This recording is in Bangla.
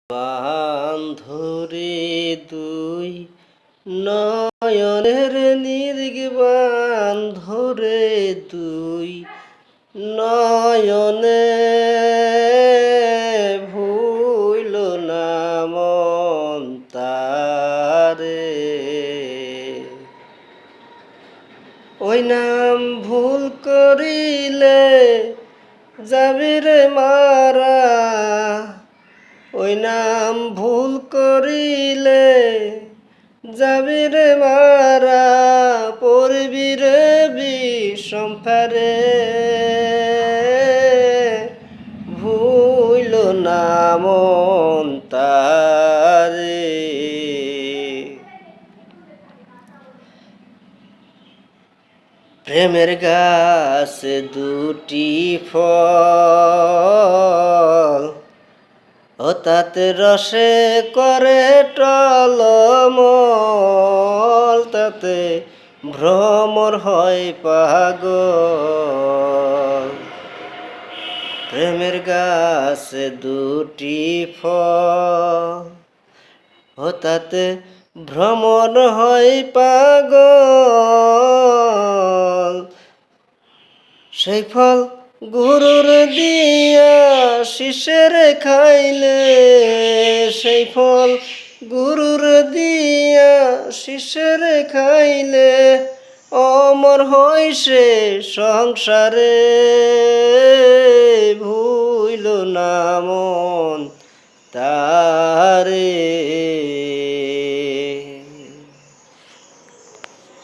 বান্ধরে দুই নয়নের নির্বাণ ধরে দুই নয়নে ভুইল না মন তারে। ওই নাম ভুল করিলে যাবি রে মারা, ওই নাম ভুল করিলে যাবি রে মারা, পড়বি রে বিষম ফেরে। ভুইল না মন তারে। প্রেমের গাছে দুটি ফল, ও তাতে রসে করে টলমল, তাতে ভ্রমর হয় পাগল। প্রেমের গাছে দুটি ফল, ও তাতে ভ্রমর হয় পাগল। সেই ফল গুরুর দিয়া শিষ্যের খাইলে, সেই ফল গুরুর দিয়া শিষ্যের খাইলে, অমর হয় সে সংসারে। ভুইল না মন